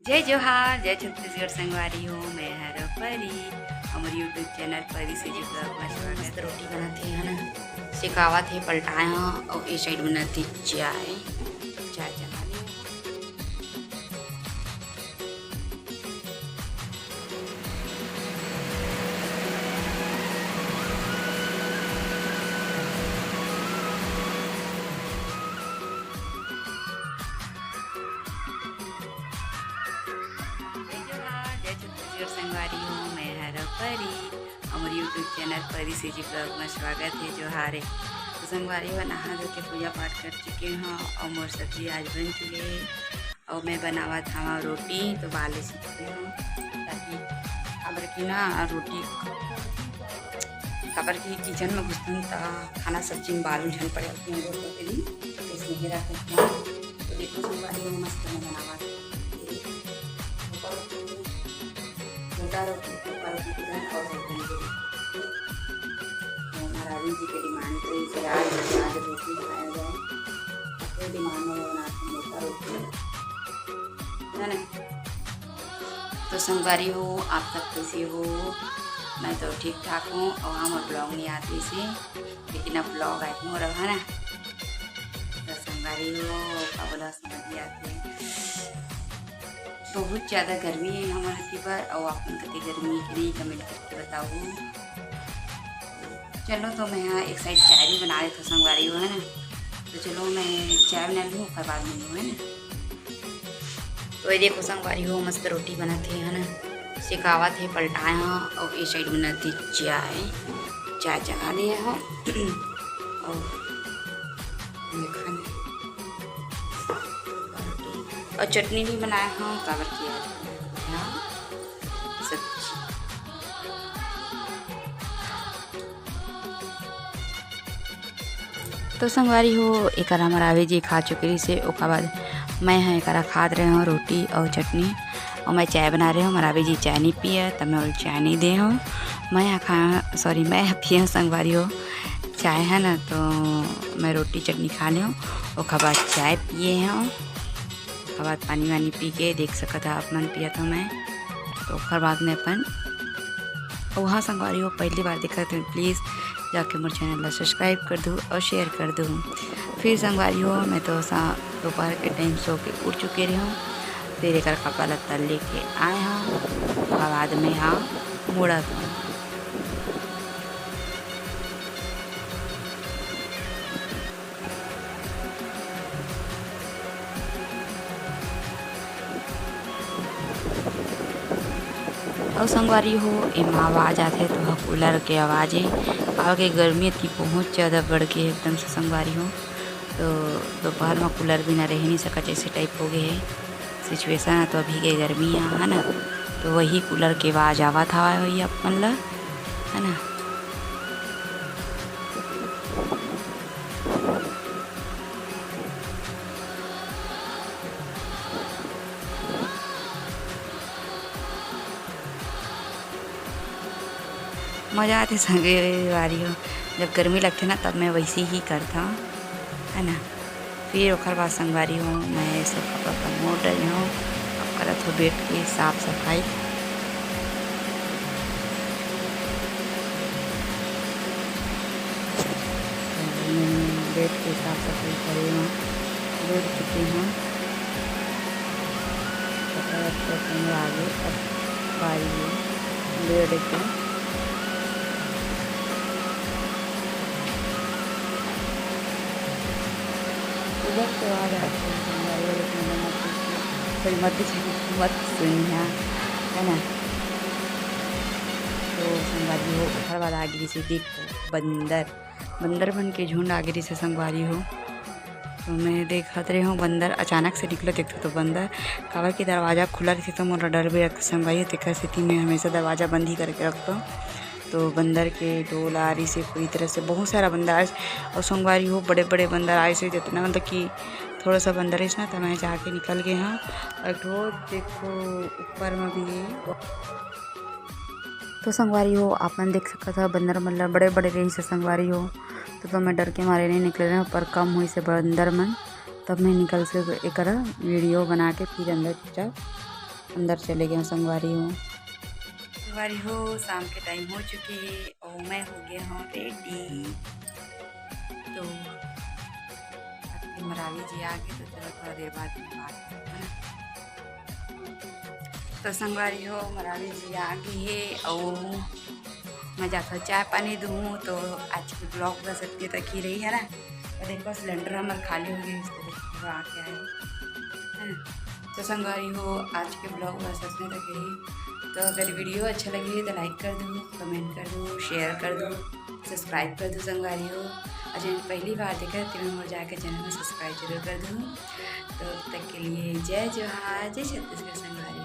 जय जोहार जय छत्तीसगढ़ संगवारी हो। मैं हर परी हमारे यूट्यूब चैनल परी से जो अपना स्वागत। रोटी बनाते हैं ना, सिकावत है पलटाए हाँ और ये साइड बनाती चाय चाय चला ली। जय छत्तीसगढ़ संगवारी हो। मैं हर परी हमारे यूट्यूब चैनल परी से जी ब्लॉग में स्वागत है। जोहार है तो संगवारी हो, नहा धो के पूजा पाठ कर चुके हैं और मोर सब्जी आज बन चुके हैं और मैं बनावा था रोटी तो बाले सीखते हूँ ताकि खबर की ना रोटी खबर की किचन में घुसती हूँ तो खाना सब्जी में बालू झन पड़े होती हैं दोस्तों के लिए इसमें ही रखते हैं। तो देखो संगवारी हो मस्त में बनावा छोटा रोटी महाराज जी के डिमांड पे इसे आज रोटी खाया जाए। अपने डिमांड में बनाते हैं मोटा रोटी है ना। तो संगवारी हो, आप सब कैसे हो? मैं तो ठीक ठाक हूँ और हम ब्लॉग नहीं आते से, लेकिन अब ब्लॉग आए हूँ रहा है ना। तो संगवारी हो का बोला समझ आते हैं। बहुत ज़्यादा गर्मी है हमारे यहाँ पर और अपन कते गर्मी के लिए कमेंट करके बताओ। चलो तो मैं यहाँ एक साइड चाय भी बना रही था संगवारी हो है ना। तो चलो मैं चाय बना लूँ उसके बाद में है ना। तो ये देखो संगवारी हो मस्त रोटी बनाते हैं ना, सिकावत है पलटाए हाँ और ये साइड बनाती चाय चाय चला लिए हाँ और चटनी भी बनाया हाँ काबर किया हाँ सब्जी। तो संगवारी हो एक हमारा आवे जी खा चुके से ओका बाद मैं हाँ एक खा रहे हूँ रोटी और चटनी और मैं चाय बना रही हूँ। हमारा आवे जी चाय नहीं पिए तब मैं चाय नहीं दे हूँ। मैं यहाँ खा सॉरी मैं पिए हूँ संगवारी हो चाय है ना। तो मैं रोटी चटनी खा ली हूँ ओका बाद चाय पिए हूँ। उसके बाद पानी वानी पी के देख सका था अपन पिया था मैं। तो उसके बाद में अपन वहाँ संगवारी हो पहली बार देखा तो प्लीज़ जाके मेरे चैनल ला सब्सक्राइब कर दो और शेयर कर दो। फिर संगवारी हो मैं तो दोपहर के टाइम सो के उठ चुके रही हूँ। फिर एक कपड़ा लत्ता लेके आए हूँ उसके बाद में यहाँ मुड़ा था। और संगवारी हो एमा आवाज़ आते तो कूलर के आवाज़ें आगे गर्मी थी बहुत ज़्यादा बढ़ गई एकदम से संगवारी हो। तो दोपहर में कूलर भी ना रह नहीं सका जैसे टाइप हो गए है सिचुएशन है। तो अभी के गर्मी है ना तो वही कूलर के आवाज़ आवा था वही अपन ला है ना। मज़ा आती संगवारी हो जब गर्मी लगती ना तब मैं वैसे ही करता है ना। फिर ओखर बाद संगवारी हो मैं सब कपड़ा पर मोड़ रही हूँ अब करत हो बेड की साफ सफाई। बेड की साफ सफाई करी हूँ बैठ चुकी हूँ। आगे अब बारी है बेड की उधर तो आ जाते हैं मत सुनिया है ना। तो संगवारी हो हर बार आगे से देखो बंदर बन के झुंड आगे से संगवारी हो। तो मैं देखते रही हूँ बंदर अचानक से निकलो देखते तो बंदर काबर की दरवाज़ा खुला रहती तो मोरा डर भी रखता संगवारी हो। देखा स्थिति में हमेशा दरवाज़ा बंद ही करके रखता हूँ। तो बंदर के डोल आ रही से पूरी तरह से बहुत सारा बंदर आए और संगवारी हो बड़े बड़े बंदर आए से जितना मतलब कि थोड़ा सा बंदर है ना तो मैं जाके निकल गए हाँ। और देखो ऊपर में भी तो संगवारी हो आपने देख सका था बंदर मतलब बड़े बड़े रही से संगवारी हो। तो मैं डर के मारे नहीं निकल रहे पर कम हुई से बंदर मन तब मैं निकल से एक वीडियो बना के फिर अंदर चुपचाप अंदर चले गए संगवारी हो। संगवारी हो शाम के टाइम हो चुकी है और मैं हो गया हूँ रेडी। तो मरावी जी आ गए तो चलो थोड़ा देर बाद में बात करते हैं। तो संगवारी हो मरावी जी आ गई है और मैं जाकर चाय पानी दूँ। तो आज की ब्लॉग बस इतनी तक ही रही है ना। और देखो सिलेंडर हमारे खाली हो गए आके आए है ना। तो संगवारी हो आज के ब्लॉग बस इतने तक ही। तो अगर वीडियो अच्छा लगे तो लाइक कर दो, कमेंट कर दो, शेयर कर दो, सब्सक्राइब कर दो संगवारी हो। और जिन पहली बार देखा तो मैं हो जाकर चैनल में सब्सक्राइब जरूर कर दूँ। तो तब तक के लिए जय जोहार, जय छत्तीसगढ़ संगवारी।